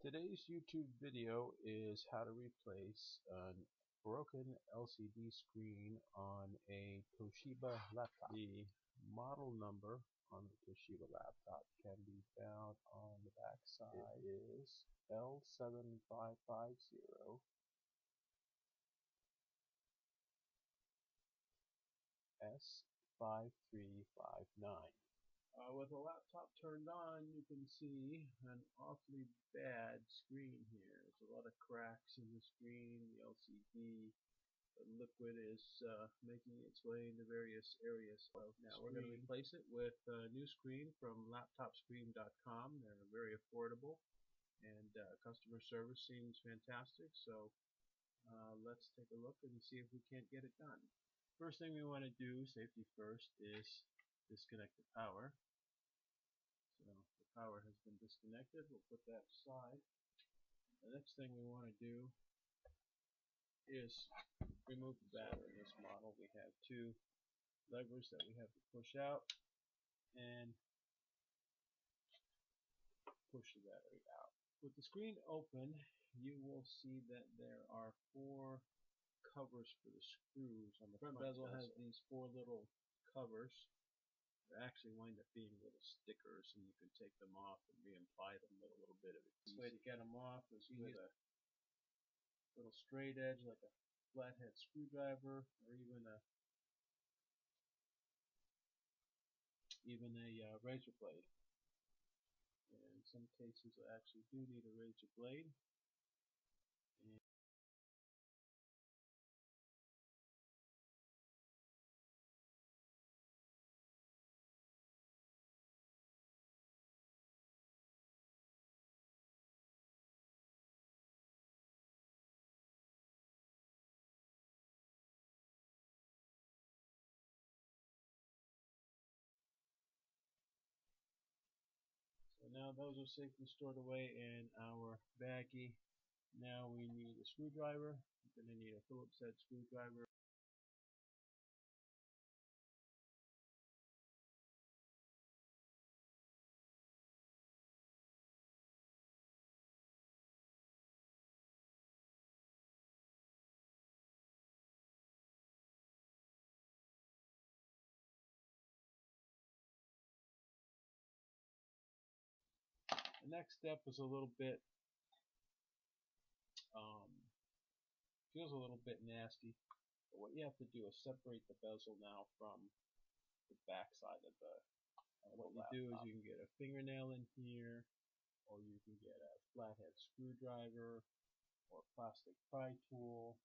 Today's YouTube video is how to replace a broken LCD screen on a Toshiba laptop. The model number on the Toshiba laptop can be found on the back side. It is L7550-S5359. With the laptop turned on, you can see an awfully bad screen here. There's a lot of cracks in the screen. The LCD liquid is making its way into various areas. So now we're going to replace it with a new screen from laptopscreen.com. They're very affordable, and customer service seems fantastic. So let's take a look and see if we can't get it done. First thing we want to do, safety first, is disconnect the power. So the power has been disconnected. We'll put that aside. The next thing we want to do is remove the battery. In this model we have two levers that we have to push out and push the battery out. With the screen open, you will see that there are four covers for the screws. On the front bezel has these four little covers. They actually wind up being little stickers, and you can take them off and reapply them with a little bit of adhesive. The way to get them off is with a little straight edge, like a flathead screwdriver, or even a razor blade. And in some cases, I actually do need a razor blade. So now those are safely stored away in our baggie. Now we need a screwdriver. We're going to need a Phillips head screwdriver. The next step is a little bit feels a little bit nasty, but what you have to do is separate the bezel now from the back side of the what you do is you can get a fingernail in here, or you can get a flathead screwdriver or a plastic pry tool.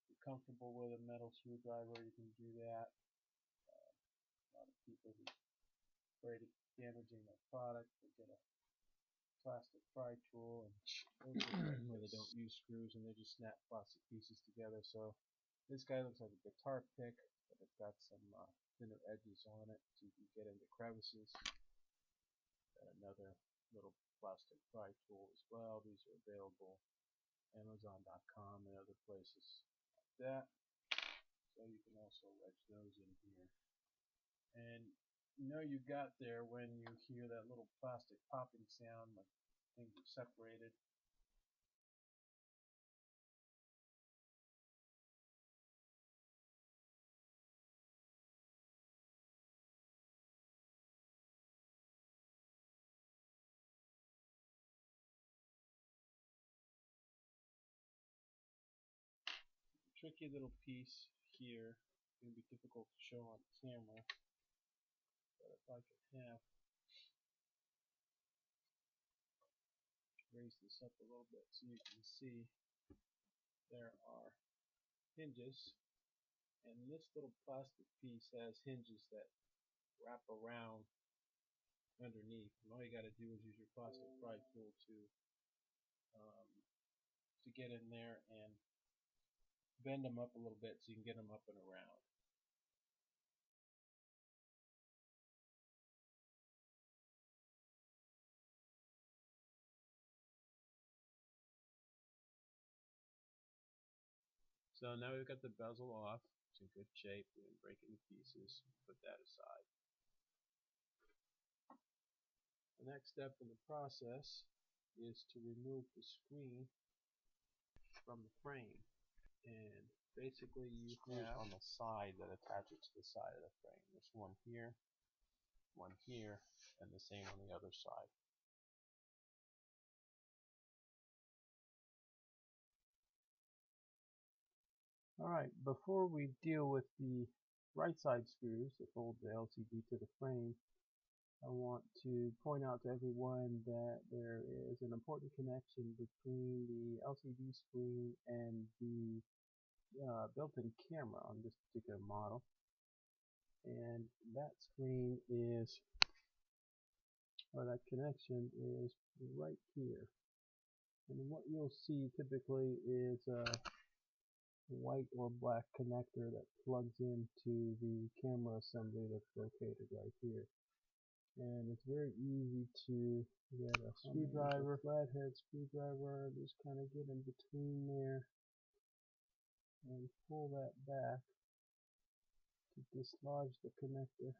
If you're comfortable with a metal screwdriver, you can do that. A lot of people who are afraid of damaging their product will get a plastic pry tool, and those are where they don't use screws and they just snap plastic pieces together. So this guy looks like a guitar pick, but it's got some thinner edges on it, so you can get into crevices. Got another little plastic pry tool as well. These are available Amazon.com and other places like that. So you can also wedge those in here. And you know you got there when you hear that little plastic popping sound when things are separated. Tricky little piece here. It's going to be difficult to show on camera, but if I could have raise this up a little bit so you can see, there are hinges, and this little plastic piece has hinges that wrap around underneath, and all you got to do is use your plastic pry tool to get in there and bend them up a little bit so you can get them up and around. So now we've got the bezel off. It's in good shape. We didn't break any pieces. Put that aside. The next step in the process is to remove the screen from the frame. And basically you have on the side that attaches to the side of the frame. There's one here, and the same on the other side. Alright, before we deal with the right side screws that hold the LCD to the frame, I want to point out to everyone that there is an important connection between the LCD screen and the built-in camera on this particular model. And that screen is, or that connection is right here. And what you'll see typically is a white or black connector that plugs into the camera assembly that's located right here. And it's very easy to get a screwdriver, flathead screwdriver, just kind of get in between there and pull that back to dislodge the connector.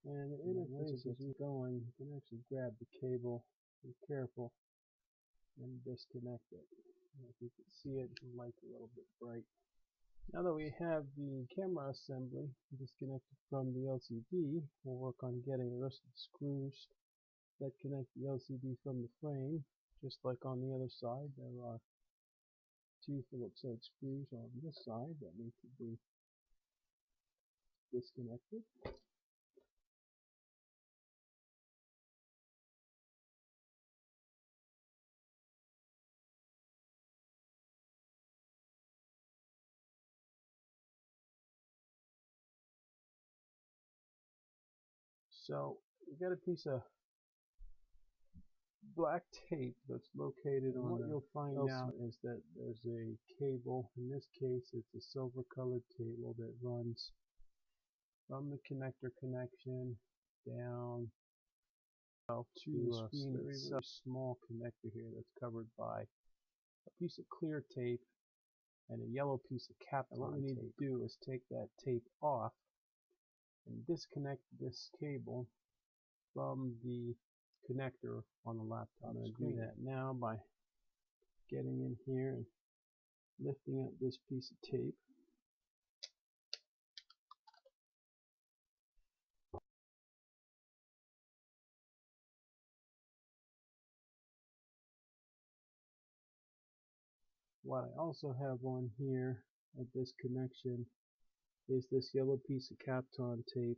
And the interface is going, you can actually grab the cable, be careful, and disconnect it. And if you can see it, the light's a little bit bright. Now that we have the camera assembly disconnected from the LCD, we'll work on getting the rest of the screws that connect the LCD from the frame. Just like on the other side, there are 2 Phillips head screws on this side that need to be disconnected. So we got a piece of black tape that's located on what you'll find out is that there's a cable. In this case, it's a silver colored cable that runs from the connector connection down to the screen. Very small connector here that's covered by a piece of clear tape and a yellow piece of Kapton tape. And what we need to do is take that tape off and disconnect this cable from the connector on the laptop. I'm going to do that now by getting in here and lifting up this piece of tape. What I also have on here at this connection is this yellow piece of Kapton tape.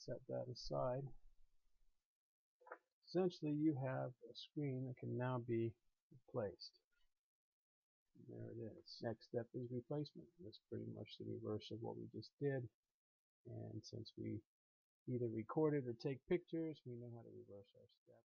Set that aside. Essentially, you have a screen that can now be replaced. There it is. Next step is replacement. That's pretty much the reverse of what we just did. And since we either record it or take pictures, we know how to reverse our step.